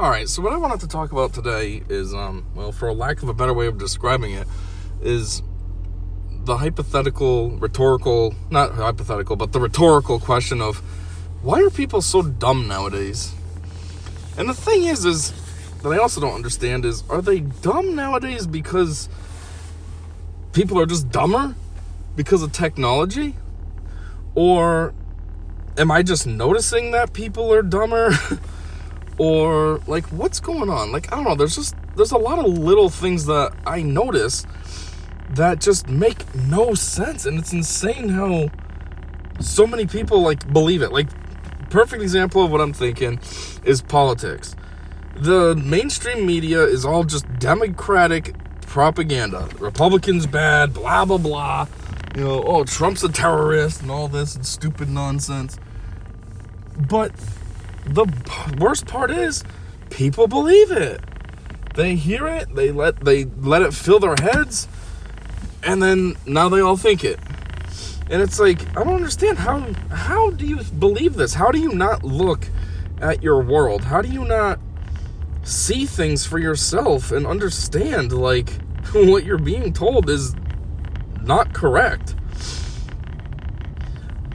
Alright, so what I wanted to talk about today is, for a lack of a better way of describing it, is the rhetorical question of, why are people so dumb nowadays? And the thing is that I also don't understand is, are they dumb nowadays because people are just dumber because of technology? Or am I just noticing that people are dumber? Or, like, what's going on? Like, I don't know, there's a lot of little things that I notice that just make no sense, and it's insane how so many people, like, believe it. Like, perfect example of what I'm thinking is politics. The mainstream media is all just Democratic propaganda. Republicans bad, blah, blah, blah. You know, oh, Trump's a terrorist and all this and stupid nonsense. But the worst part is, people believe it. They hear it, they let it fill their heads, and then now they all think it. And it's like, I don't understand, how do you believe this? How do you not look at your world? How do you not see things for yourself and understand, like, what you're being told is not correct?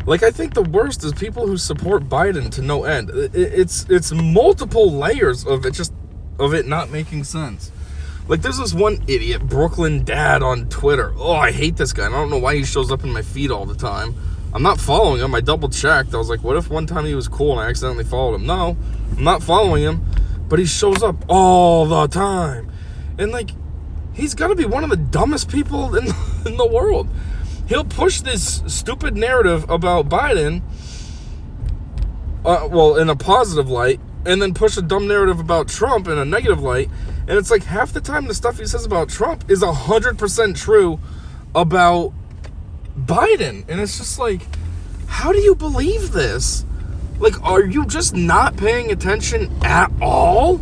Like, I think the worst is people who support Biden to no end. It's multiple layers of it not making sense. Like, there's this one idiot, Brooklyn Dad on Twitter. Oh, I hate this guy. And I don't know why he shows up in my feed all the time. I'm not following him. I double checked. I was like, what if one time he was cool and I accidentally followed him? No, I'm not following him. But he shows up all the time. And, like, he's got to be one of the dumbest people in the world. He'll push this stupid narrative about Biden, in a positive light, and then push a dumb narrative about Trump in a negative light. And it's like half the time the stuff he says about Trump is 100% true about Biden. And it's just like, how do you believe this? Like, are you just not paying attention at all?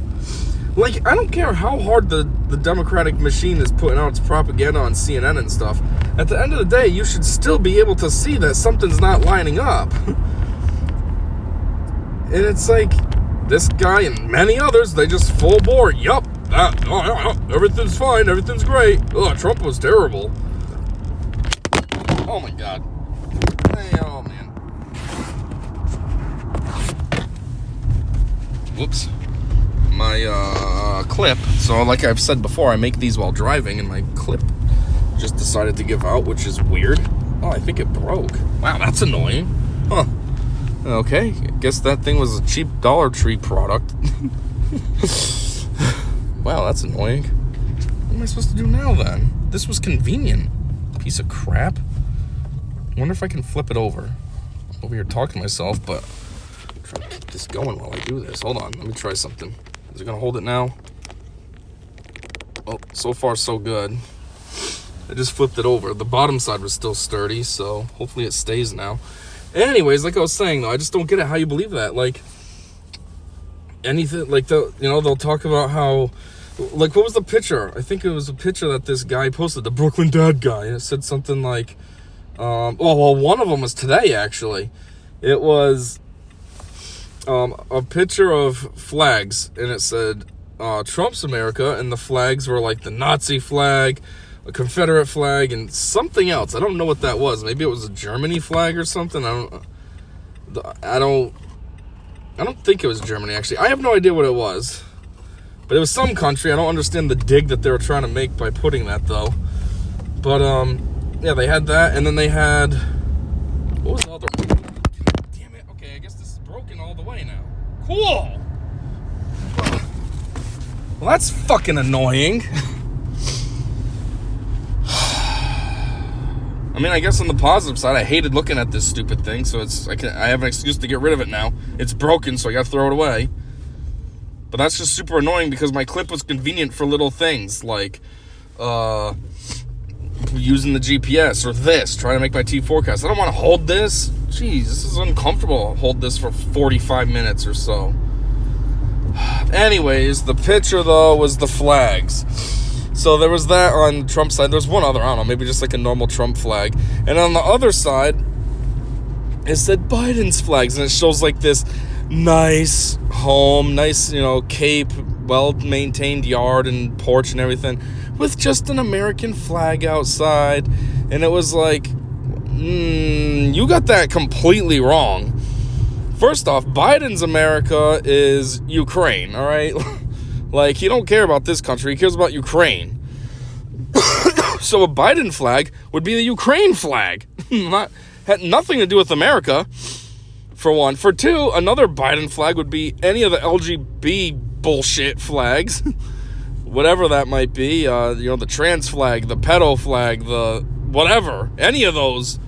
Like, I don't care how hard the Democratic machine is putting out its propaganda on CNN and stuff. At the end of the day, you should still be able to see that something's not lining up. And it's like, this guy and many others, they just full bore. Yup, everything's fine, everything's great. Oh, Trump was terrible. Oh my God. Hey, oh man. Whoops. My clip, so like I've said before, I make these while driving, and my clip just decided to give out, which is weird. Oh, I think it broke. Wow, that's annoying. Huh. Okay, I guess that thing was a cheap Dollar Tree product. Wow, that's annoying. What am I supposed to do now then? This was convenient. Piece of crap. I wonder if I can flip it over. I'm over here talking to myself, but I'm trying to keep this going while I do this. Hold on, let me try something. Is it gonna hold it now? Oh, so far so good. I just flipped it over. The bottom side was still sturdy, so hopefully it stays now. Anyways, like I was saying though, I just don't get it how you believe that. Like, anything, like, they'll talk about how, like, what was the picture? I think it was a picture that this guy posted, the Brooklyn Dad guy, and it said something like, one of them was today, actually. It was a picture of flags, and it said Trump's America, and the flags were like the Nazi flag, a Confederate flag, and something else. I don't know what that was. Maybe it was a Germany flag or something. I don't think it was Germany, actually. I have no idea what it was, but it was some country. I don't understand the dig that they were trying to make by putting that, though. But yeah, they had that, and then they had, what was the other one? All the way now. Cool. Well, that's fucking annoying. I mean, I guess on the positive side, I hated looking at this stupid thing, so I have an excuse to get rid of it now. It's broken, so I gotta throw it away. But that's just super annoying because my clip was convenient for little things like using the GPS or trying to make my T4Cast. I don't want to hold this. Jeez, this is uncomfortable. I'll hold this for 45 minutes or so. Anyways, the picture, though, was the flags. So there was that on Trump's side. There was one other, I don't know, maybe just like a normal Trump flag. And on the other side, it said Biden's flags. And it shows like this nice home, nice, cape, well-maintained yard and porch and everything, with just an American flag outside. And it was like, you got that completely wrong. First off, Biden's America is Ukraine, all right? Like, he don't care about this country. He cares about Ukraine. So a Biden flag would be the Ukraine flag. Had nothing to do with America, for one. For two, another Biden flag would be any of the LGB bullshit flags. Whatever that might be. The trans flag, the pedo flag, the whatever. Any of those.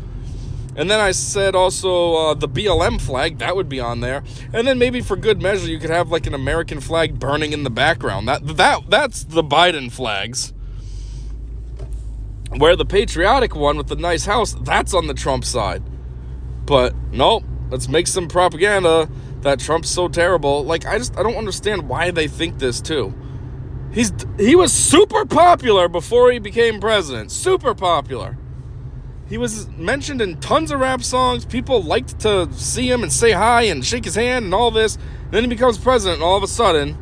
And then I said also the BLM flag, that would be on there. And then maybe for good measure, you could have like an American flag burning in the background. That's the Biden flags. Where the patriotic one with the nice house, that's on the Trump side. But nope, let's make some propaganda that Trump's so terrible. Like, I don't understand why they think this too. He was super popular before he became president. Super popular. He was mentioned in tons of rap songs. People liked to see him and say hi and shake his hand and all this. And then he becomes president, and all of a sudden,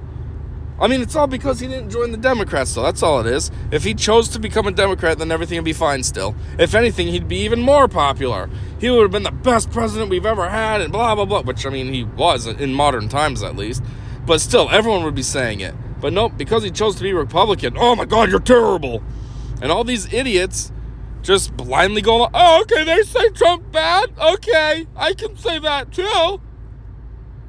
it's all because he didn't join the Democrats, so that's all it is. If he chose to become a Democrat, then everything would be fine still. If anything, he'd be even more popular. He would have been the best president we've ever had, and blah, blah, blah. Which, he was, in modern times at least. But still, everyone would be saying it. But nope, because he chose to be Republican, oh my God, you're terrible. And all these idiots just blindly go, oh, okay, they say Trump bad? Okay, I can say that too.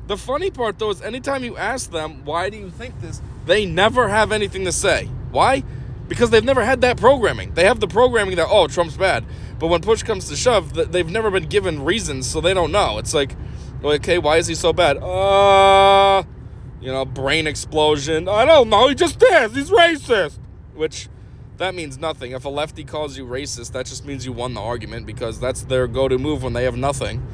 The funny part, though, is anytime you ask them, why do you think this, they never have anything to say. Why? Because they've never had that programming. They have the programming that, oh, Trump's bad. But when push comes to shove, they've never been given reasons, so they don't know. It's like, okay, why is he so bad? Brain explosion. I don't know, he just is. He's racist. Which, that means nothing. If a lefty calls you racist, that just means you won the argument, because that's their go-to move when they have nothing.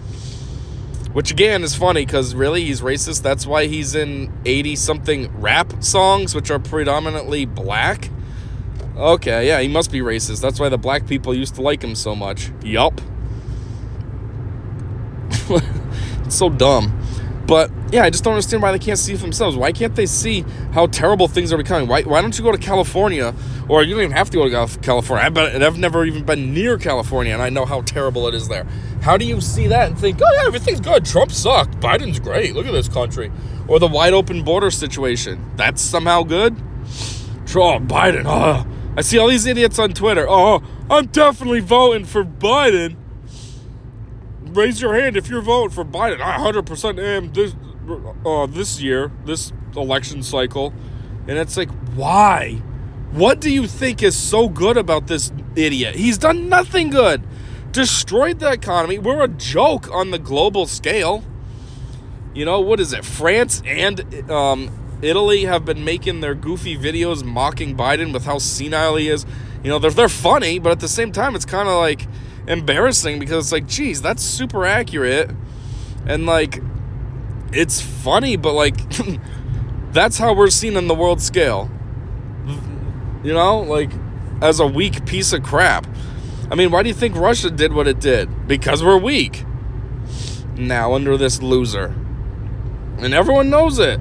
Which, again, is funny, because really, he's racist. That's why he's in 80-something rap songs, which are predominantly black. Okay, yeah, he must be racist. That's why the black people used to like him so much. Yup. It's so dumb. But, yeah, I just don't understand why they can't see for themselves. Why can't they see how terrible things are becoming? Why don't you go to California? Or you don't even have to go to California. I've never even been near California, and I know how terrible it is there. How do you see that and think, oh, yeah, everything's good. Trump sucked. Biden's great. Look at this country. Or the wide open border situation. That's somehow good? Trump, Biden. Oh, I see all these idiots on Twitter. Oh, I'm definitely voting for Biden. Raise your hand if you're voting for Biden. I 100% am this year, this election cycle. And it's like, why? What do you think is so good about this idiot? He's done nothing good. Destroyed the economy. We're a joke on the global scale. What is it? France and Italy have been making their goofy videos mocking Biden with how senile he is. They're funny, but at the same time, it's kind of like embarrassing, because it's like, geez, that's super accurate. And like, it's funny, but like, that's how we're seen on the world scale. Like, as a weak piece of crap. Why do you think Russia did what it did? Because we're weak. Now, under this loser. And everyone knows it.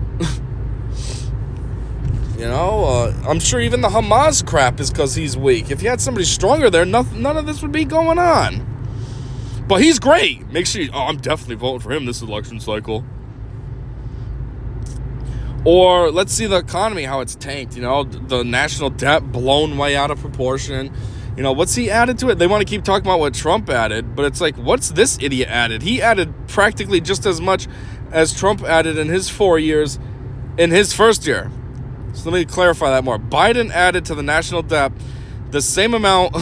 I'm sure even the Hamas crap is because he's weak. If you had somebody stronger there, none of this would be going on. But he's great. Make sure I'm definitely voting for him this election cycle. Or let's see the economy, how it's tanked. The national debt blown way out of proportion. What's he added to it? They want to keep talking about what Trump added, but it's like, what's this idiot added? He added practically just as much as Trump added in his 4 years in his first year. So let me clarify that more. Biden added to the national debt the same amount,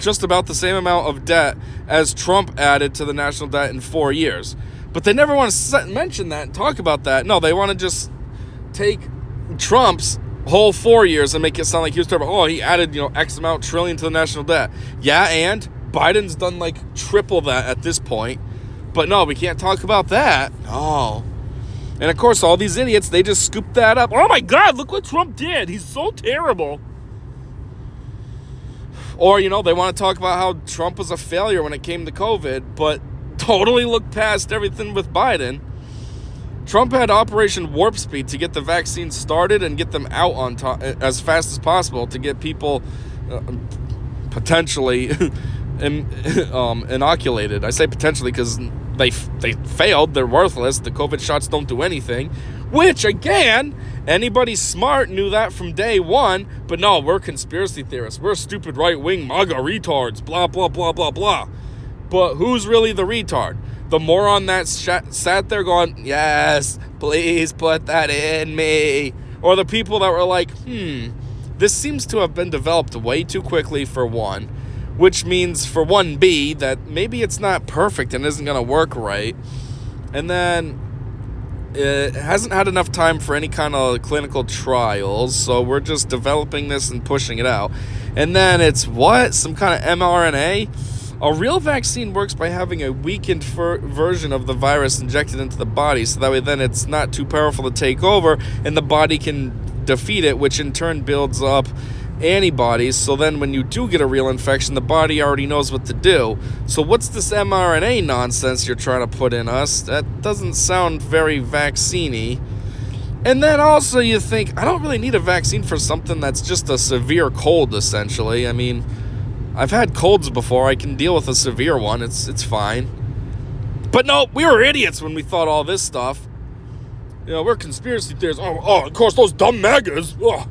just about the same amount of debt as Trump added to the national debt in 4 years. But they never want to mention that and talk about that. No, they want to just take Trump's whole 4 years and make it sound like he was terrible. Oh, he added, X amount trillion to the national debt. Yeah, and Biden's done like triple that at this point. But no, we can't talk about that. No. And of course, all these idiots, they just scoop that up. Oh my God, look what Trump did. He's so terrible. Or, they want to talk about how Trump was a failure when it came to COVID, but totally look past everything with Biden. Trump had Operation Warp Speed to get the vaccine started and get them out on as fast as possible to get people potentially inoculated. I say potentially because they failed. They're worthless. The COVID shots don't do anything. Which, again, anybody smart knew that from day one. But no, we're conspiracy theorists. We're stupid right-wing MAGA retards. Blah, blah, blah, blah, blah. But who's really the retard? The moron that sat there going, yes, please put that in me. Or the people that were like, this seems to have been developed way too quickly for one. Which means for 1B that maybe it's not perfect and isn't going to work right. And then it hasn't had enough time for any kind of clinical trials. So we're just developing this and pushing it out. And then it's what? Some kind of mRNA? A real vaccine works by having a weakened version of the virus injected into the body, so that way then it's not too powerful to take over, and the body can defeat it, which in turn builds up antibodies, so then when you do get a real infection, the body already knows what to do. So what's this mRNA nonsense you're trying to put in us? That doesn't sound very vaccine-y. And then also you think, I don't really need a vaccine for something that's just a severe cold, essentially. I mean, I've had colds before. I can deal with a severe one. It's fine. But no, we were idiots when we thought all this stuff. You know, we're conspiracy theorists. Oh, of course, those dumb MAGAs. Ugh.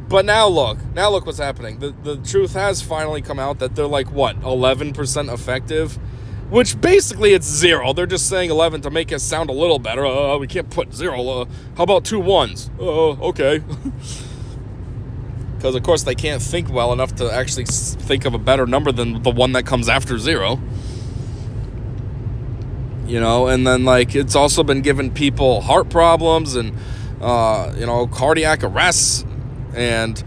But now look what's happening. The truth has finally come out that they're like, what, 11% effective? Which basically it's 0. They're just saying 11 to make it sound a little better. We can't put 0. How about 2 1s? Okay. Because, of course, they can't think well enough to actually think of a better number than the one that comes after 0. You know, and then, like, it's also been giving people heart problems and, cardiac arrests and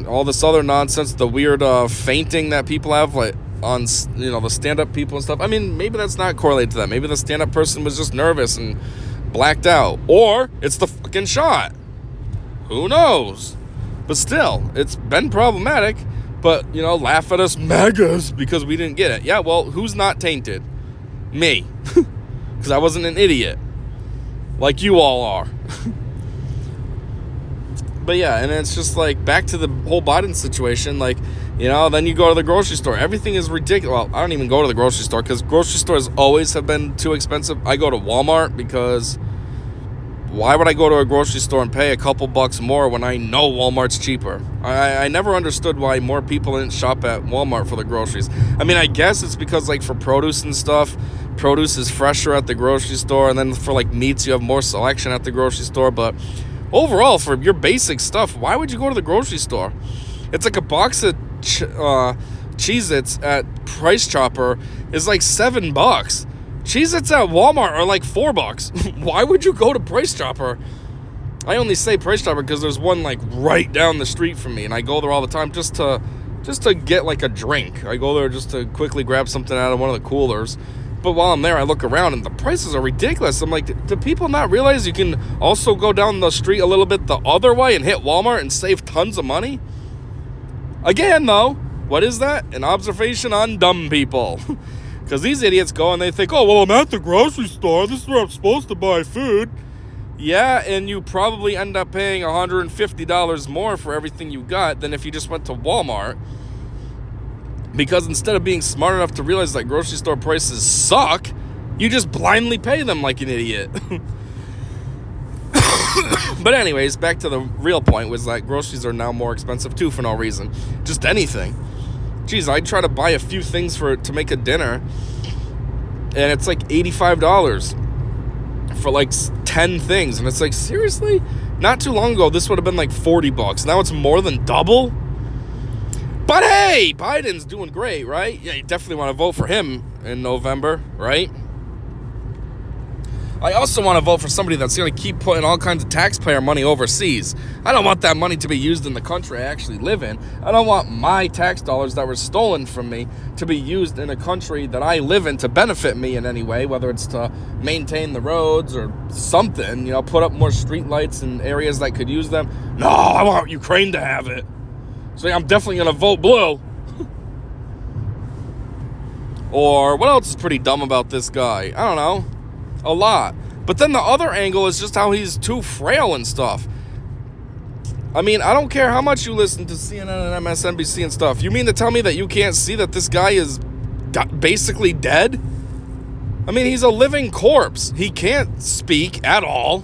all this other nonsense, the weird fainting that people have, like, on, the stand-up people and stuff. I mean, maybe that's not correlated to that. Maybe the stand-up person was just nervous and blacked out. Or it's the fucking shot. Who knows? But still, it's been problematic. But, laugh at us MAGAs because we didn't get it. Yeah, well, who's not tainted? Me. Because I wasn't an idiot. Like you all are. But yeah, and it's just like back to the whole Biden situation. Like, then you go to the grocery store. Everything is ridiculous. Well, I don't even go to the grocery store because grocery stores always have been too expensive. I go to Walmart because why would I go to a grocery store and pay a couple bucks more when I know Walmart's cheaper? I never understood why more people didn't shop at Walmart for the groceries. I mean, I guess it's because, like, for produce and stuff, produce is fresher at the grocery store, and then for, like, meats, you have more selection at the grocery store. But overall, for your basic stuff, why would you go to the grocery store? It's like a box of Cheez-Its at Price Chopper is like $7. Cheez-Its at Walmart are like $4. Why would you go to Price Chopper? I only say Price Chopper because there's one like right down the street from me, and I go there all the time just to get like a drink. I go there just to quickly grab something out of one of the coolers. But while I'm there, I look around, and the prices are ridiculous. I'm like, do people not realize you can also go down the street a little bit the other way and hit Walmart and save tons of money? Again, though, what is that? An observation on dumb people. Because these idiots go and they think, oh, well, I'm at the grocery store. This is where I'm supposed to buy food. Yeah, and you probably end up paying $150 more for everything you got than if you just went to Walmart. Because instead of being smart enough to realize that grocery store prices suck, you just blindly pay them like an idiot. But anyways, back to the real point was that groceries are now more expensive too for no reason. Just anything. Jeez, I try to buy a few things to make a dinner, and it's like $85 for like 10 things. And it's like, seriously? Not too long ago, this would have been like $40. Now it's more than double? But hey, Biden's doing great, right? Yeah, you definitely want to vote for him in November, right? I also want to vote for somebody that's going to keep putting all kinds of taxpayer money overseas. I don't want that money to be used in the country I actually live in. I don't want my tax dollars that were stolen from me to be used in a country that I live in to benefit me in any way, whether it's to maintain the roads or something, put up more street lights in areas that could use them. No, I want Ukraine to have it. So I'm definitely going to vote blue. Or what else is pretty dumb about this guy? I don't know. A lot. But then the other angle is just how he's too frail and stuff. I mean, I don't care how much you listen to CNN and MSNBC and stuff. You mean to tell me that you can't see that this guy is basically dead? I mean, he's a living corpse. He can't speak at all.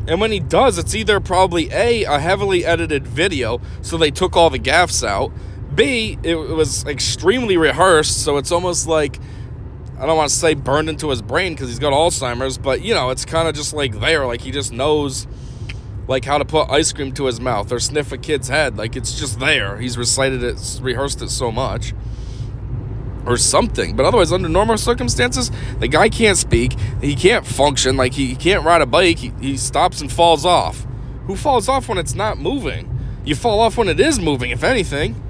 And when he does, it's either probably A, a heavily edited video, so they took all the gaffes out. B, it was extremely rehearsed, so it's almost like, I don't want to say burned into his brain because he's got Alzheimer's, but, you know, it's kind of just like there, like he just knows, like, how to put ice cream to his mouth or sniff a kid's head. Like, it's just there. He's recited it, rehearsed it so much. Or something. But otherwise, under normal circumstances, the guy can't speak. He can't function. Like, he can't ride a bike. He stops and falls off. Who falls off when it's not moving? You fall off when it is moving, if anything.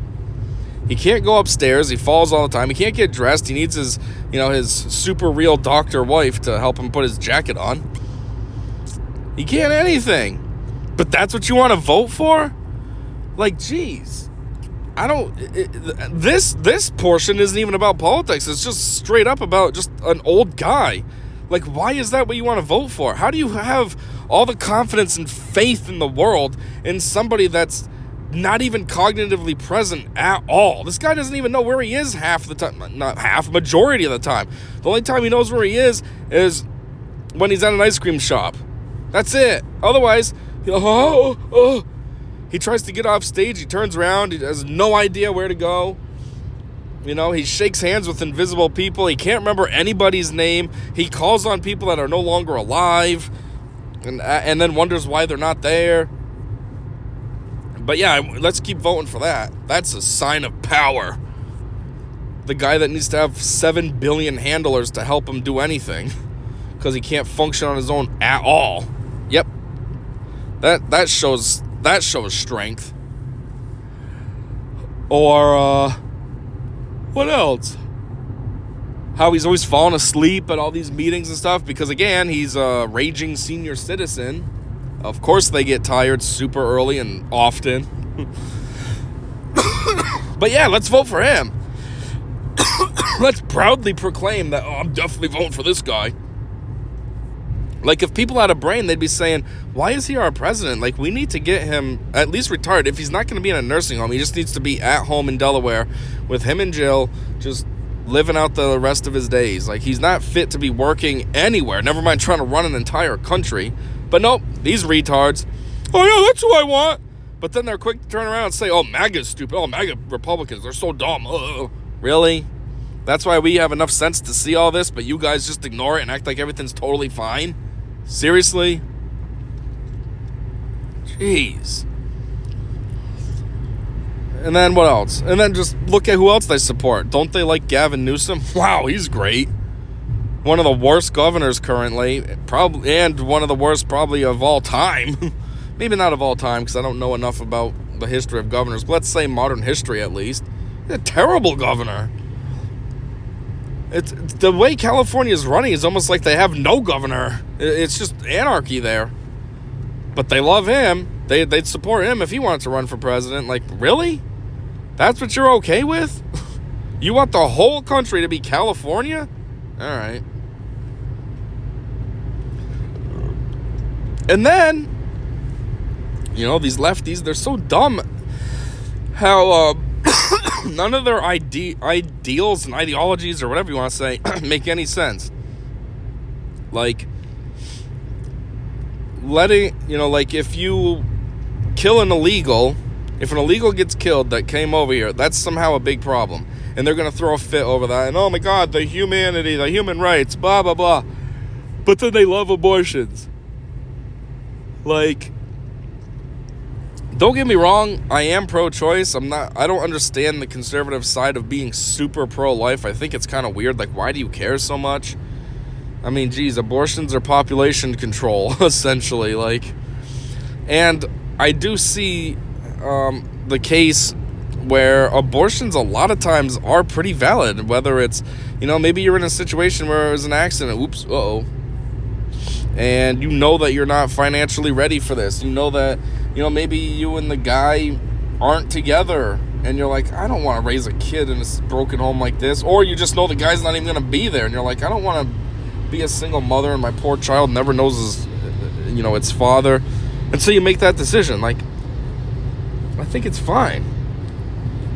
He can't go upstairs. He falls all the time. He can't get dressed. He needs his, you know, his super real doctor wife to help him put his jacket on. He can't anything. But that's what you want to vote for? Like, geez. I don't... This portion isn't even about politics. It's just straight up about just an old guy. Like, why is that what you want to vote for? How do you have all the confidence and faith in the world in somebody that's not even cognitively present at all? This guy doesn't even know where he is half the time. Not half, majority of the time. The only time he knows where he is when he's at an ice cream shop. That's it. Otherwise... He tries to get off stage. He turns around. He has no idea where to go. You know, he shakes hands with invisible people. He can't remember anybody's name. He calls on people that are no longer alive, and then wonders why they're not there. But yeah, let's keep voting for that. That's a sign of power. The guy that needs to have 7 billion handlers to help him do anything because he can't function on his own at all. Yep. That shows strength. Or what else? How he's always falling asleep at all these meetings and stuff because, again, he's a raging senior citizen. Of course they get tired super early and often. But yeah, let's vote for him. Let's proudly proclaim that, I'm definitely voting for this guy. Like, if people had a brain, they'd be saying, why is he our president? Like, we need to get him at least retired. If he's not going to be in a nursing home, he just needs to be at home in Delaware with him and Jill, just living out the rest of his days. Like, he's not fit to be working anywhere, never mind trying to run an entire country. But nope, these retards, oh yeah, that's who I want. But then they're quick to turn around and say, oh, MAGA's stupid. Oh, MAGA Republicans, they're so dumb. Really? That's why we have enough sense to see all this, but you guys just ignore it and act like everything's totally fine? Seriously? Jeez. And then what else? And then just look at who else they support. Don't they like Gavin Newsom? Wow, he's great. One of the worst governors currently, probably, and one of the worst probably of all time. Maybe not of all time, because I don't know enough about the history of governors, but let's say modern history at least. He's a terrible governor. It's the way California is running is almost like they have no governor. It's just anarchy there. But they love him. They'd support him if he wanted to run for president. Like, really? That's what you're okay with? You want the whole country to be California? All right. And then, you know, these lefties, they're so dumb. How none of their ideals and ideologies or whatever you want to say make any sense. Like, letting, you know, like if you kill an illegal, if an illegal gets killed that came over here, that's somehow a big problem. And they're going to throw a fit over that. And, oh, my God, the humanity, the human rights, blah, blah, blah. But then they love abortions. Like, don't get me wrong. I am pro-choice. I don't understand the conservative side of being super pro-life. I think it's kind of weird. Like, why do you care so much? I mean, geez, abortions are population control, essentially. Like, and I do see the case where abortions a lot of times are pretty valid, whether it's, you know, maybe you're in a situation where it was an accident, oops, and you know that you're not financially ready for this, you know that, you know, maybe you and the guy aren't together, and you're like, I don't want to raise a kid in a broken home like this, or you just know the guy's not even going to be there, and you're like, I don't want to be a single mother and my poor child never knows its father until you make that decision. Like, I think it's fine.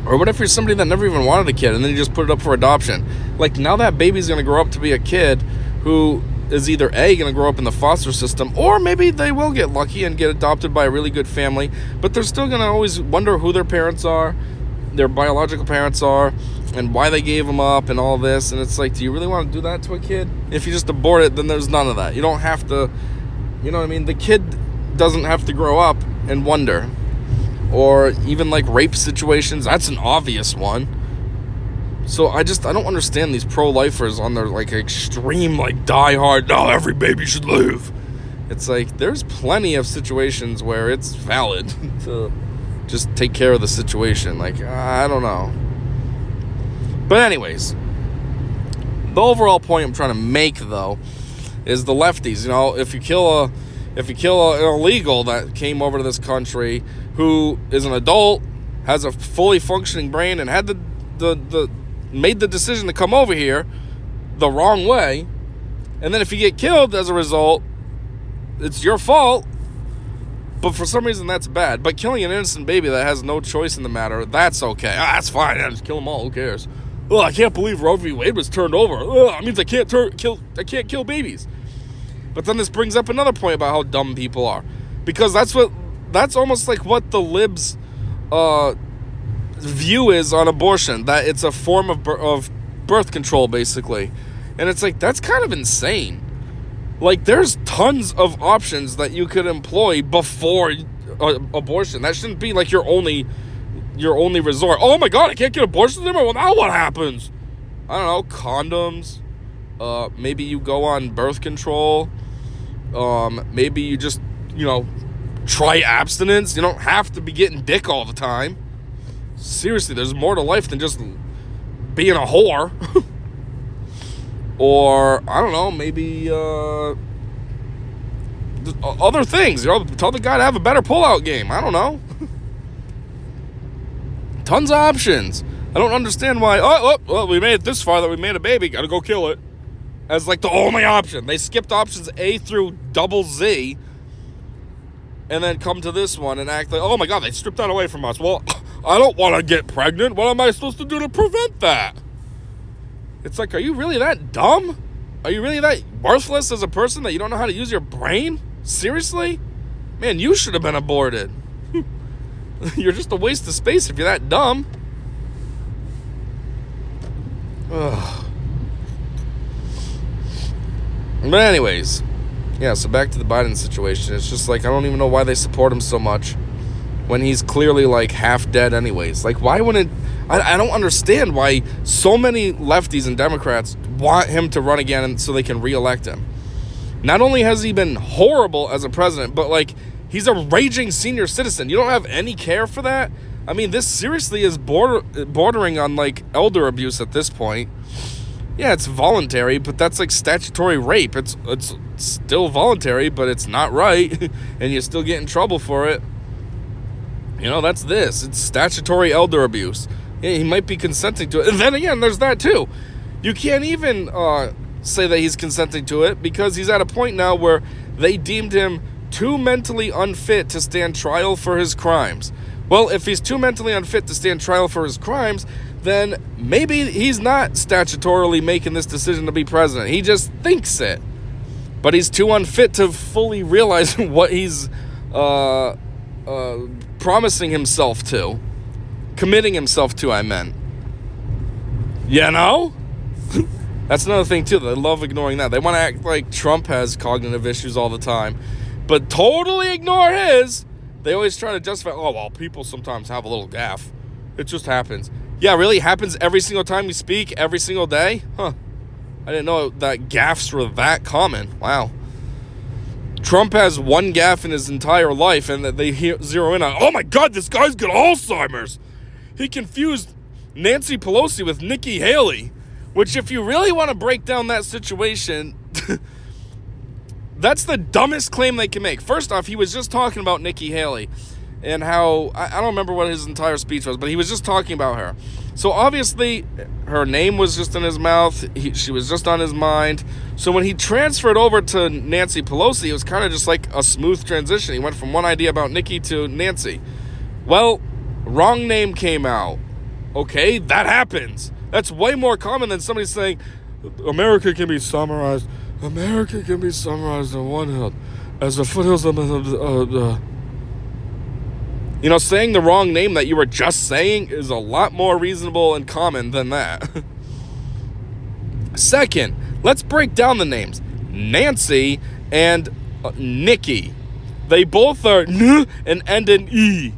Or what if you're somebody that never even wanted a kid and then you just put it up for adoption? Like, now that baby's going to grow up to be a kid who is either A, going to grow up in the foster system, or maybe they will get lucky and get adopted by a really good family, but they're still going to always wonder who their parents are, their biological parents are, and why they gave them up and all this. And it's like, do you really want to do that to a kid? If you just abort it, then there's none of that. You don't have to, you know what I mean? The kid doesn't have to grow up and wonder. Or even like rape situations, that's an obvious one. So I don't understand these pro-lifers on their like extreme, like die hard, no, every baby should live. It's like, there's plenty of situations where it's valid to just take care of the situation. Like, I don't know. But anyways, the overall point I'm trying to make, though, is the lefties. If you kill an illegal that came over to this country who is an adult, has a fully functioning brain, and had made the decision to come over here the wrong way, and then if you get killed as a result, it's your fault. But for some reason, that's bad. But killing an innocent baby that has no choice in the matter, that's okay. That's fine. Just kill them all. Who cares? Oh, I can't believe Roe v. Wade was turned over. It means I can't kill babies. But then this brings up another point about how dumb people are, because that's almost like what the libs' view is on abortion, that it's a form of birth control, basically. And it's like, that's kind of insane. Like, there's tons of options that you could employ before abortion. That shouldn't be like your only resort. Oh my God, I can't get abortions anymore. Well, now what happens? I don't know, condoms. Maybe you go on birth control. Maybe you just, try abstinence. You don't have to be getting dick all the time. Seriously, there's more to life than just being a whore. Or, I don't know, maybe other things. Tell the guy to have a better pullout game. I don't know. Tons of options. I don't understand why, well, we made it this far that we made a baby, gotta go kill it, as like the only option. They skipped options A through double Z and then come to this one and act like, oh my God, they stripped that away from us. Well, I don't want to get pregnant. What am I supposed to do to prevent that? It's like, are you really that dumb? Are you really that worthless as a person that you don't know how to use your brain? Seriously? Man, you should have been aborted. You're just a waste of space if you're that dumb. Ugh. But anyways, yeah, so back to the Biden situation. It's just like, I don't even know why they support him so much when he's clearly like half dead anyways. Like, why wouldn't... I don't understand why so many lefties and Democrats want him to run again and so they can reelect him. Not only has he been horrible as a president, but like, he's a raging senior citizen. You don't have any care for that? I mean, this seriously is bordering on like elder abuse at this point. Yeah, it's voluntary, but that's like statutory rape. It's still voluntary, but it's not right, and you still get in trouble for it. That's this. It's statutory elder abuse. Yeah, he might be consenting to it. And then again, there's that too. You can't even say that he's consenting to it, because he's at a point now where they deemed him too mentally unfit to stand trial for his crimes. Well, if he's too mentally unfit to stand trial for his crimes, then maybe he's not statutorily making this decision to be president. He just thinks it. But he's too unfit to fully realize what he's promising himself to. Committing himself to, I meant. That's another thing, too. They love ignoring that. They want to act like Trump has cognitive issues all the time, but totally ignore his. They always try to justify, oh, well, people sometimes have a little gaffe. It just happens. Yeah, really? Happens every single time you speak, every single day? Huh. I didn't know that gaffes were that common. Wow. Trump has one gaffe in his entire life, and that they zero in on, oh my God, this guy's got Alzheimer's. He confused Nancy Pelosi with Nikki Haley, which, if you really want to break down that situation, that's the dumbest claim they can make. First off, he was just talking about Nikki Haley and how, I don't remember what his entire speech was, but he was just talking about her So obviously, her name was just in his mouth. She was just on his mind. So when he transferred over to Nancy Pelosi, it was kind of just like a smooth transition. He went from one idea about Nikki to Nancy. Well, wrong name came out. Okay, that happens. That's way more common than somebody saying, America can be summarized in one hill as the foothills of saying the wrong name that you were just saying is a lot more reasonable and common than that. Second, let's break down the names. Nancy and Nikki. They both are N and end in E.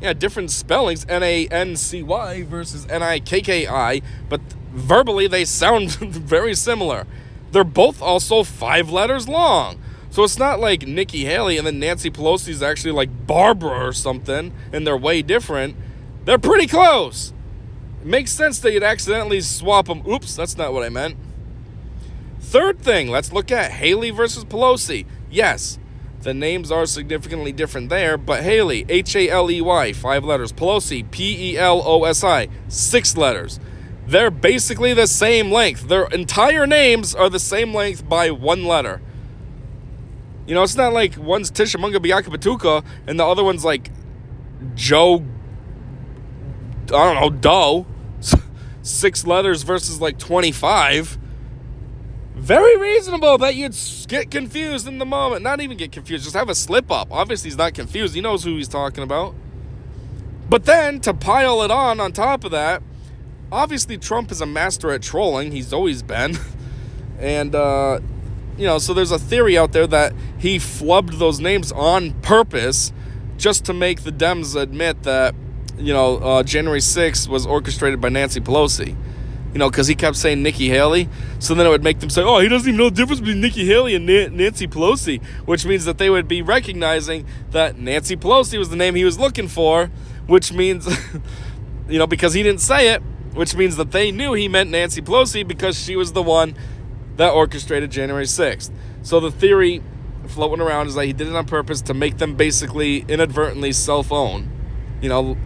Yeah, different spellings, Nancy versus Nikki, but verbally they sound very similar. They're both also 5 letters long. So it's not like Nikki Haley and then Nancy Pelosi is actually like Barbara or something, and they're way different. They're pretty close. It makes sense that you'd accidentally swap them. Oops, that's not what I meant. Third thing, let's look at Haley versus Pelosi. Yes, the names are significantly different there, but Haley, Haley, 5 letters. Pelosi, Pelosi, 6 letters. They're basically the same length. Their entire names are the same length by 1 letter. You know, it's not like one's Tishamunga Biaka Batuka and the other one's like Joe, I don't know, Doe. 6 letters versus like 25. Very reasonable that you'd get confused in the moment. Not even get confused, just have a slip up. Obviously, he's not confused. He knows who he's talking about. But then, to pile it on top of that, obviously Trump is a master at trolling. He's always been. And, so there's a theory out there that he flubbed those names on purpose just to make the Dems admit that, January 6th was orchestrated by Nancy Pelosi. Because he kept saying Nikki Haley. So then it would make them say, oh, he doesn't even know the difference between Nikki Haley and Nancy Pelosi, which means that they would be recognizing that Nancy Pelosi was the name he was looking for, which means, because he didn't say it, which means that they knew he meant Nancy Pelosi because she was the one that orchestrated January 6th. So the theory floating around is that he did it on purpose to make them basically inadvertently self-own.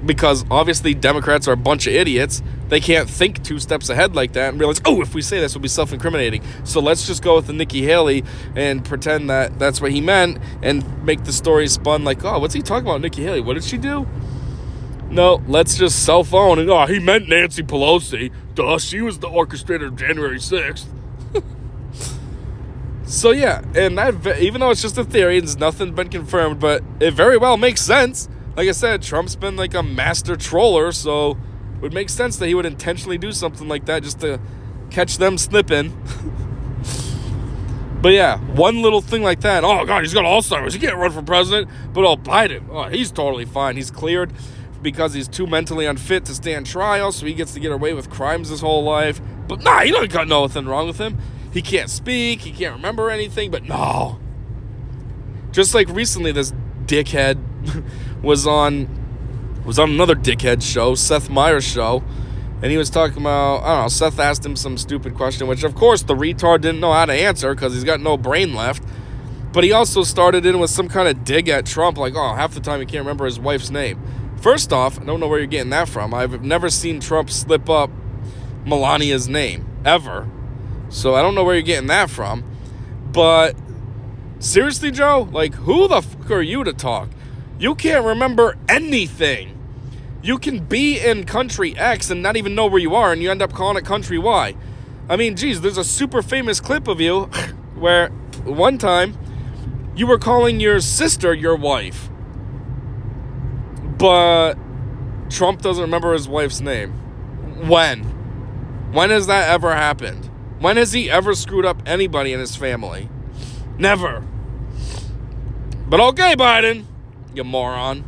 Because obviously Democrats are a bunch of idiots. They can't think 2 steps ahead like that and realize, oh, if we say this, we'll be self-incriminating. So let's just go with the Nikki Haley and pretend that that's what he meant and make the story spun like, oh, what's he talking about, Nikki Haley? What did she do? No, let's just self-own and, oh, he meant Nancy Pelosi. Duh, she was the orchestrator of January 6th. So yeah, and that, even though it's just a theory, it's nothing been confirmed, but it very well makes sense. Like I said, Trump's been like a master troller, so it would make sense that he would intentionally do something like that just to catch them slipping. But yeah, one little thing like that, oh God, he's got Alzheimer's, he can't run for president. But Biden, oh, he's totally fine. He's cleared because he's too mentally unfit to stand trial, so he gets to get away with crimes his whole life. But nah, he don't got nothing wrong with him. He can't speak, he can't remember anything, but no. Just like recently, this dickhead was on another dickhead show, Seth Meyers' show, and he was talking about, I don't know, Seth asked him some stupid question, which of course the retard didn't know how to answer because he's got no brain left. But he also started in with some kind of dig at Trump, like, oh, half the time he can't remember his wife's name. First off, I don't know where you're getting that from. I've never seen Trump slip up Melania's name, ever. So I don't know where you're getting that from. But seriously, Joe, like, who the fuck are you to talk? You can't remember anything. You can be in country X and not even know where you are, and you end up calling it country Y. I mean, geez, there's a super famous clip of you where one time you were calling your sister your wife, but Trump doesn't remember his wife's name. When? When has that ever happened? When has he ever screwed up anybody in his family? Never. But okay, Biden, you moron.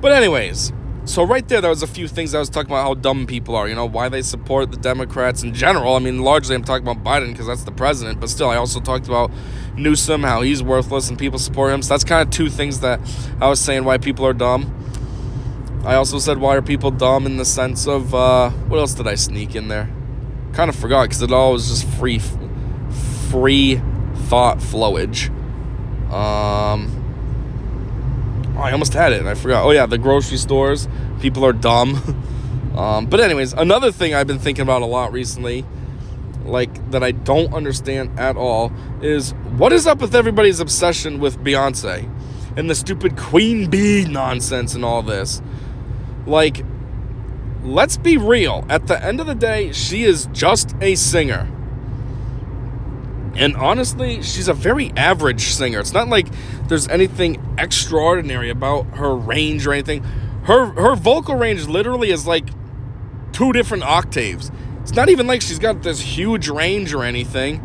But anyways, so right there was a few things I was talking about how dumb people are, why they support the Democrats in general. I mean, largely I'm talking about Biden because that's the president, but still I also talked about Newsom, how he's worthless and people support him. So that's kind of 2 things that I was saying why people are dumb. I also said why are people dumb in the sense of, what else did I sneak in there? Kind of forgot because it all was just free thought flowage. I almost had it and I forgot. Oh yeah, the grocery stores. People are dumb. But anyways, another thing I've been thinking about a lot recently, like, that I don't understand at all, is what is up with everybody's obsession with Beyonce and the stupid Queen Bee nonsense and all this. Like, let's be real. At the end of the day, she is just a singer. And honestly, she's a very average singer. It's not like there's anything extraordinary about her range or anything. Her vocal range literally is like 2 different octaves. It's not even like she's got this huge range or anything.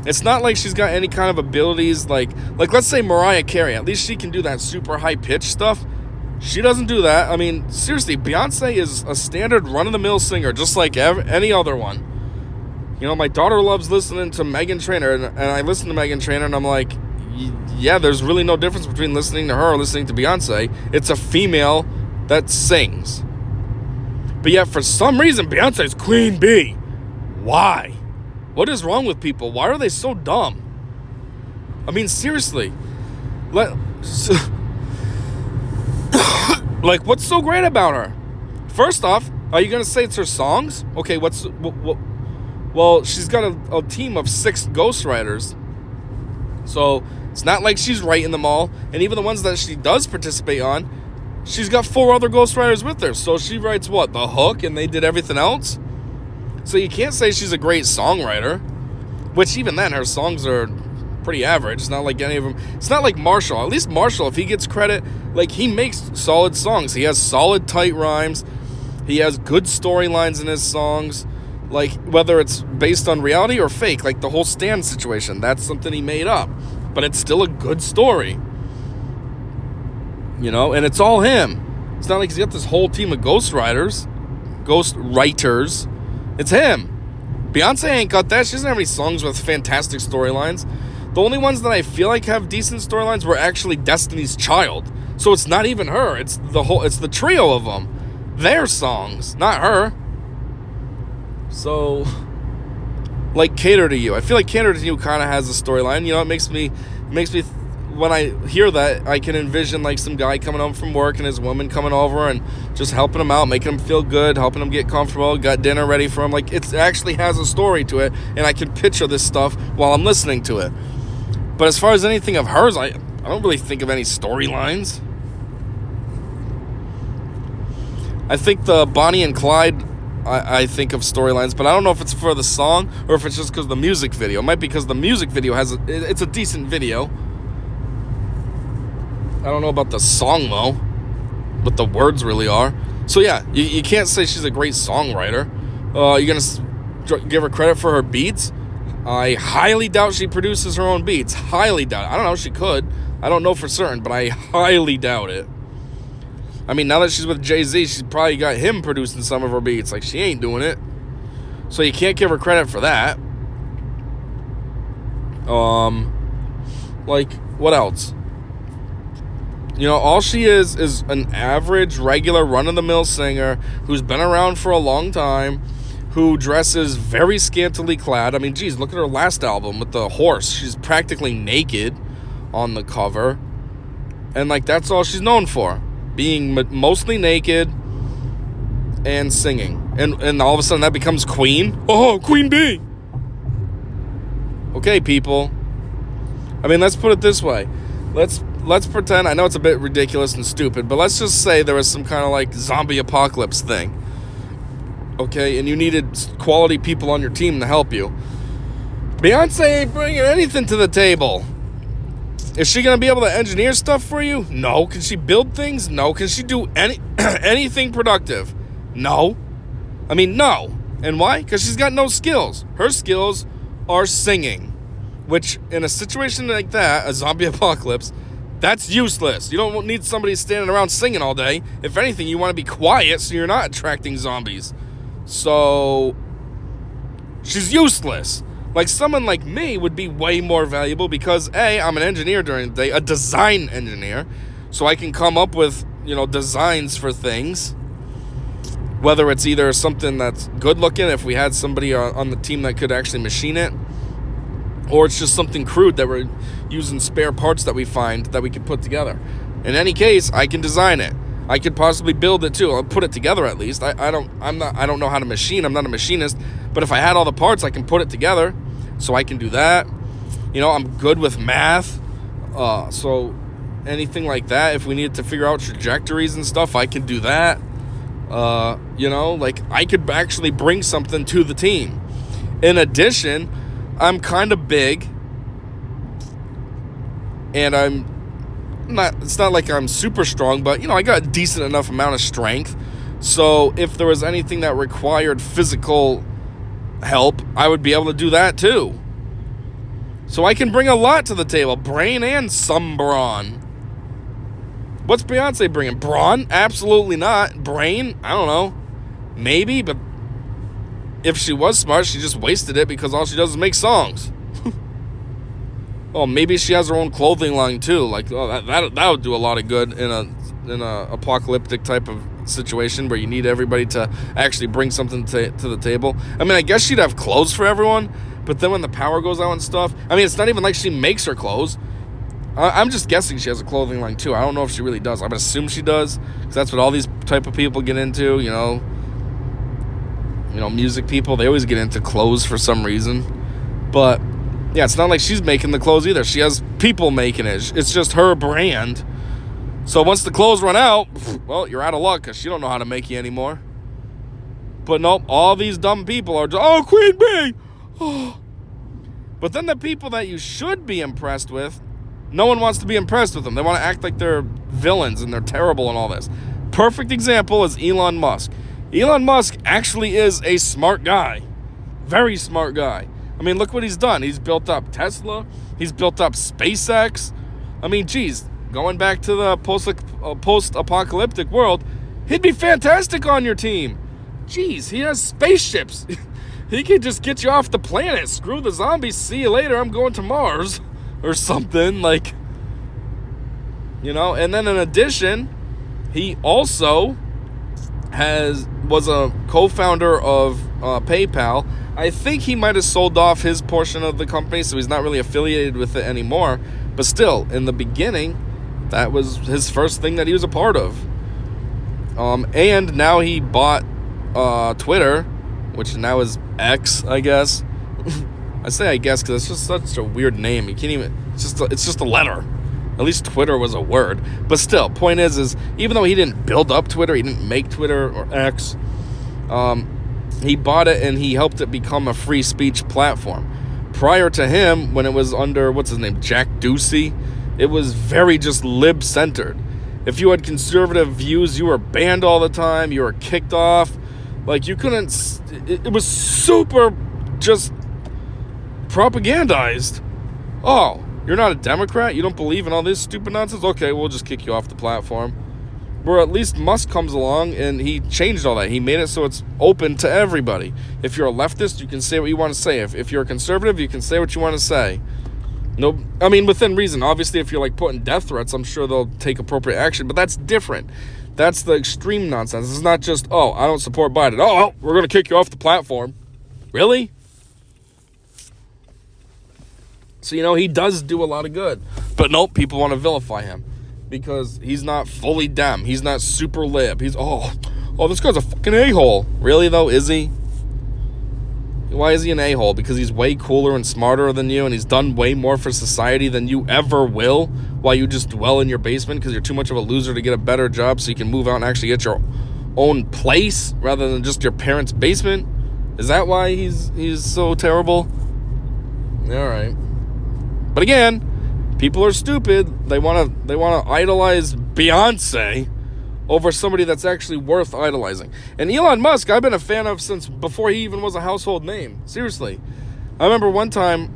It's not like she's got any kind of abilities like let's say Mariah Carey. At least she can do that super high pitch stuff. She doesn't do that. I mean, seriously, Beyonce is a standard run-of-the-mill singer, just like any other one. You know, my daughter loves listening to Meghan Trainor, and I listen to Meghan Trainor, and I'm like, yeah, there's really no difference between listening to her or listening to Beyonce. It's a female that sings. But yet, for some reason, Beyonce's Queen Bee. Why? What is wrong with people? Why are they so dumb? I mean, seriously. Like, what's so great about her? First off, are you going to say it's her songs? Okay, well, she's got a team of 6 ghostwriters. So, it's not like she's writing them all. And even the ones that she does participate on, she's got 4 other ghostwriters with her. So, she writes what? The hook, and they did everything else? So, you can't say she's a great songwriter. Which, even then, her songs are pretty average. It's not like any of them. It's not like Marshall. At least Marshall, if he gets credit, like, he makes solid songs. He has solid, tight rhymes. He has good storylines in his songs. Like, whether it's based on reality or fake, like the whole Stan situation, that's something he made up. But it's still a good story. You know, and it's all him. It's not like he's got this whole team of ghost writers. It's him. Beyonce ain't got that. She doesn't have any songs with fantastic storylines. The only ones that I feel like have decent storylines were actually Destiny's Child. So it's not even her. It's the trio of them. Their songs, not her. So, like, Cater to You. I feel like Cater to You kind of has a storyline. You know, it makes me, when I hear that, I can envision, like, some guy coming home from work and his woman coming over and just helping him out, making him feel good, helping him get comfortable, got dinner ready for him. Like, it actually has a story to it, and I can picture this stuff while I'm listening to it. But as far as anything of hers, I don't really think of any storylines. I think the Bonnie and Clyde, I think of storylines, but I don't know if it's for the song or if it's just because of the music video. It might be because the music video it's a decent video. I don't know about the song, though, but the words really are. So, yeah, you can't say she's a great songwriter. You're going to give her credit for her beats? I highly doubt she produces her own beats. Highly doubt it. I don't know, she could. I don't know for certain, but I highly doubt it. I mean, now that she's with Jay-Z, she's probably got him producing some of her beats. Like, she ain't doing it. So you can't give her credit for that. Like, what else? You know, all she is an average, regular, run-of-the-mill singer who's been around for a long time, who dresses very scantily clad. I mean, geez, look at her last album with the horse. She's practically naked on the cover. And, like, that's all she's known for. Being mostly naked and singing. And all of a sudden that becomes Queen. Oh, Queen Bee. Okay, people. I mean, let's put it this way. Let's pretend, I know it's a bit ridiculous and stupid, but let's just say there was some kind of like zombie apocalypse thing. Okay, and you needed quality people on your team to help you. Beyonce ain't bringing anything to the table. Is she going to be able to engineer stuff for you? No. Can she build things? No. Can she do anything productive? No. I mean, no. And why? Because she's got no skills. Her skills are singing, which in a situation like that, a zombie apocalypse, that's useless. You don't need somebody standing around singing all day. If anything, you want to be quiet so you're not attracting zombies. So, she's useless. Like, someone like me would be way more valuable because, A, I'm an engineer during the day, a design engineer, so I can come up with, you know, designs for things, whether it's either something that's good looking, if we had somebody on the team that could actually machine it, or it's just something crude that we're using spare parts that we find that we could put together. In any case, I can design it. I could possibly build it too. I'll put it together at least. I don't know how to machine. I'm not a machinist. But if I had all the parts, I can put it together. So I can do that. You know, I'm good with math. So anything like that, if we needed to figure out trajectories and stuff, I can do that. You know, like I could actually bring something to the team. In addition, I'm kind of big. And it's not like I'm super strong, but, you know, I got a decent enough amount of strength. So if there was anything that required physical help, I would be able to do that too. So I can bring a lot to the table. Brain and some brawn. What's Beyonce bringing? Brawn? Absolutely not. Brain? I don't know. Maybe, but if she was smart, she just wasted it because all she does is make songs. Oh, maybe she has her own clothing line too. Like, oh, that would do a lot of good in a apocalyptic type of situation where you need everybody to actually bring something to the table. I mean, I guess she'd have clothes for everyone, but then when the power goes out and stuff, I mean, it's not even like she makes her clothes. I'm just guessing she has a clothing line too. I don't know if she really does. I would assume she does, because that's what all these type of people get into. You know, music people, they always get into clothes for some reason. But yeah, it's not like she's making the clothes either. She has people making it. It's just her brand. So once the clothes run out, well, you're out of luck because she don't know how to make you anymore. But nope, all these dumb people are just, oh, Queen Bee! Oh. But then the people that you should be impressed with, no one wants to be impressed with them. They want to act like they're villains and they're terrible and all this. Perfect example is Elon Musk. Elon Musk actually is a smart guy. Very smart guy. I mean, look what he's done. He's built up Tesla. He's built up SpaceX. I mean, geez, going back to the post-apocalyptic world, he'd be fantastic on your team. Geez, he has spaceships. He could just get you off the planet. Screw the zombies. See you later. I'm going to Mars. Or something. Like, you know. And then in addition, he also was a co-founder of PayPal. I think he might have sold off his portion of the company, so he's not really affiliated with it anymore. But still, in the beginning, that was his first thing that he was a part of. And now he bought Twitter, which now is X, I guess. I say I guess because it's just such a weird name. You can't even. It's just a letter. At least Twitter was a word. But still, point is even though he didn't build up Twitter, he didn't make Twitter or X. He bought it and he helped it become a free speech platform. Prior to him, when it was under, what's his name, Jack Ducey, it was very just lib-centered. If you had conservative views, you were banned all the time, you were kicked off. Like, you couldn't, it was super just propagandized. Oh, you're not a Democrat? You don't believe in all this stupid nonsense? Okay, we'll just kick you off the platform. Where at least Musk comes along and he changed all that. He made it so it's open to everybody. If you're a leftist, you can say what you want to say. If you're a conservative, you can say what you want to say. No, I mean, within reason. Obviously, if you're like putting death threats, I'm sure they'll take appropriate action, but that's different. That's the extreme nonsense. It's not just, oh, I don't support Biden. Oh, well, we're going to kick you off the platform. Really? So, you know, he does do a lot of good. But nope, people want to vilify him. Because he's not fully Dem. He's not super lib. He's, oh, this guy's a fucking a-hole. Really, though? Is he? Why is he an a-hole? Because he's way cooler and smarter than you, and he's done way more for society than you ever will, while you just dwell in your basement because you're too much of a loser to get a better job so you can move out and actually get your own place rather than just your parents' basement? Is that why he's so terrible? All right. But again, people are stupid. They want to idolize Beyonce over somebody that's actually worth idolizing. And Elon Musk, I've been a fan of since before he even was a household name. Seriously. I remember one time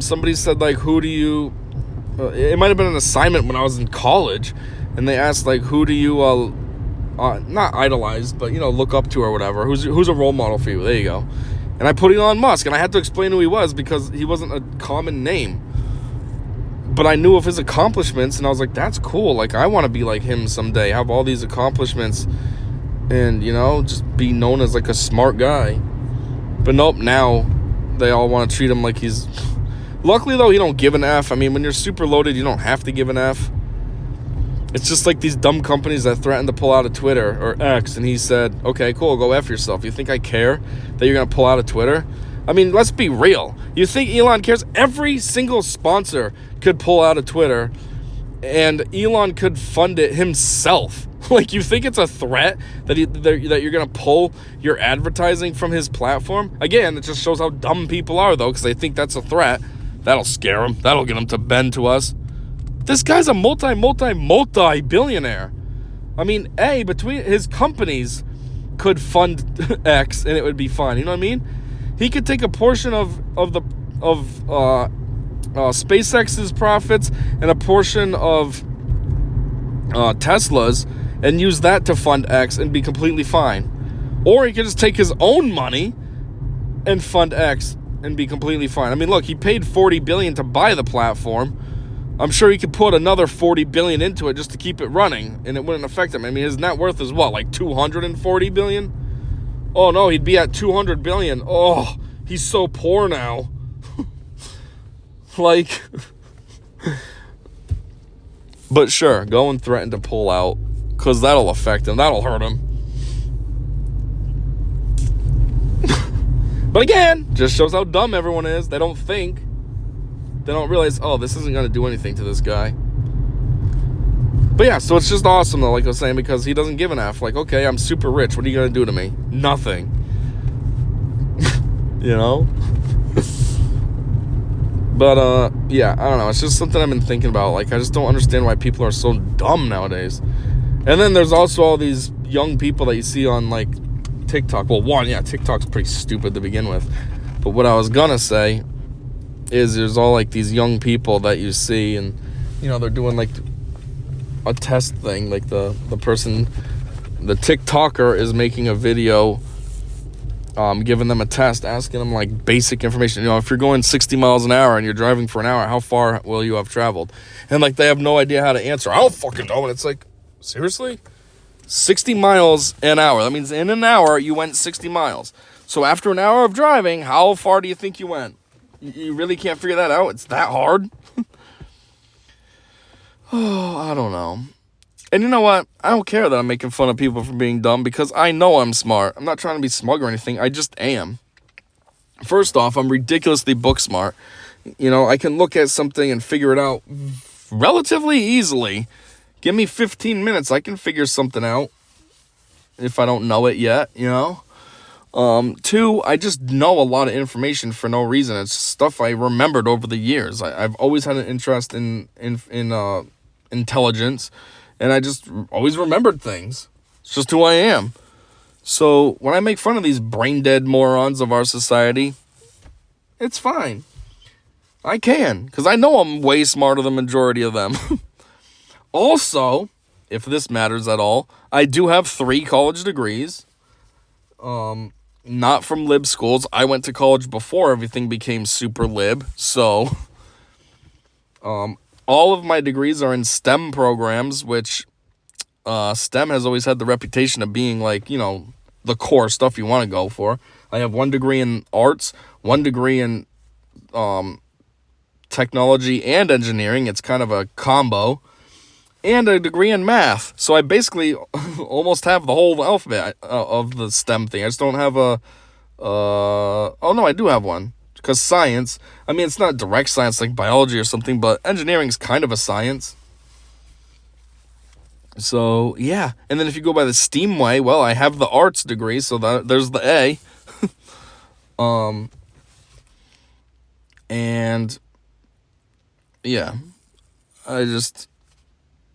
somebody said, like, who do you... it might have been an assignment when I was in college. And they asked, like, who do you... not idolize, but, you know, look up to or whatever. Who's a role model for you? There you go. And I put Elon Musk. And I had to explain who he was because he wasn't a common name. But I knew of his accomplishments, and I was like, that's cool. Like, I want to be like him someday, have all these accomplishments, and, you know, just be known as, like, a smart guy. But nope, now they all want to treat him like he's... Luckily, though, he don't give an F. I mean, when you're super loaded, you don't have to give an F. It's just like these dumb companies that threatened to pull out of Twitter or X, and he said, okay, cool, go F yourself. You think I care that you're going to pull out of Twitter? I mean, let's be real. You think Elon cares? Every single sponsor could pull out of Twitter, and Elon could fund it himself. Like, you think it's a threat that you're going to pull your advertising from his platform? Again, it just shows how dumb people are, though, because they think that's a threat. That'll scare them. That'll get them to bend to us. This guy's a multi-billionaire. I mean, between his companies could fund X and it would be fine. You know what I mean? He could take a portion of SpaceX's profits and a portion of Tesla's and use that to fund X and be completely fine. Or he could just take his own money and fund X and be completely fine. I mean, look, he paid $40 billion to buy the platform. I'm sure he could put another $40 billion into it just to keep it running, and it wouldn't affect him. I mean, his net worth is what, like $240 billion? Oh, no, he'd be at $200 billion. Oh, he's so poor now. Like, but sure, go and threaten to pull out, because that'll affect him. That'll hurt him. But again, just shows how dumb everyone is. They don't think. They don't realize, oh, this isn't going to do anything to this guy. But yeah, so it's just awesome, though, like I was saying, because he doesn't give an F. Like, okay, I'm super rich. What are you going to do to me? Nothing. You know? But, yeah, I don't know. It's just something I've been thinking about. Like, I just don't understand why people are so dumb nowadays. And then there's also all these young people that you see on, like, TikTok. Well, TikTok's pretty stupid to begin with. But what I was going to say is there's all like these young people that you see, and you know, they're doing like a test thing, like the TikToker is making a video giving them a test, asking them like basic information. You know, if you're going 60 miles an hour and you're driving for an hour, how far will you have traveled? And like they have no idea how to answer. I don't fucking know. And it's like, seriously? 60 miles an hour. That means in an hour you went 60 miles. So after an hour of driving, how far do you think you went? You really can't figure that out? It's that hard? Oh, I don't know. And you know what? I don't care that I'm making fun of people for being dumb, because I know I'm smart. I'm not trying to be smug or anything. I just am. First off, I'm ridiculously book smart. You know, I can look at something and figure it out relatively easily. Give me 15 minutes. I can figure something out if I don't know it yet, you know? Two, I just know a lot of information for no reason. It's stuff I remembered over the years. I've always had an interest in intelligence, and I just always remembered things. It's just who I am. So when I make fun of these brain-dead morons of our society, it's fine. I can, because I know I'm way smarter than the majority of them. Also, if this matters at all, I do have 3 college degrees. Not from lib schools. I went to college before everything became super lib. So, all of my degrees are in STEM programs, which STEM has always had the reputation of being like, you know, the core stuff you want to go for. I have 1 degree in arts, 1 degree in technology and engineering. It's kind of a combo. And a degree in math. So I basically almost have the whole alphabet of the STEM thing. I just don't have I do have one. Because science, I mean, it's not direct science like biology or something, but engineering is kind of a science. So, yeah. And then if you go by the STEAM way, well, I have the arts degree, so there's the A. And, yeah.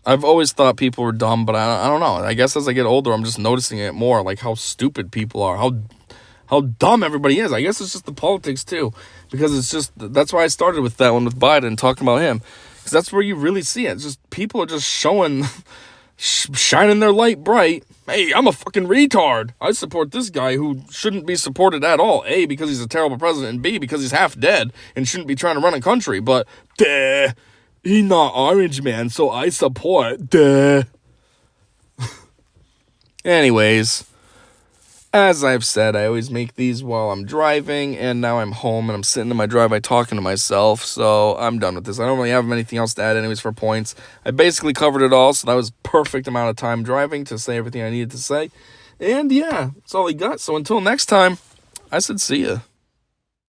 I've always thought people were dumb, but I don't know. I guess as I get older, I'm just noticing it more, like how stupid people are, how dumb everybody is. I guess it's just the politics, too, because it's just, that's why I started with that one with Biden, talking about him, because that's where you really see it. It's just, people are just shining their light bright. Hey, I'm a fucking retard. I support this guy who shouldn't be supported at all. A, because he's a terrible president, and B, because he's half dead and shouldn't be trying to run a country, but, he's not orange, man, so I support. Anyways, As I've said, I always make these while I'm driving, and now I'm home and I'm sitting in my driveway talking to myself, so I'm done with this. I don't really have anything else to add anyways for points. I basically covered it all, so that was perfect amount of time driving to say everything I needed to say. And yeah, that's all I got. So until next time, I said see ya.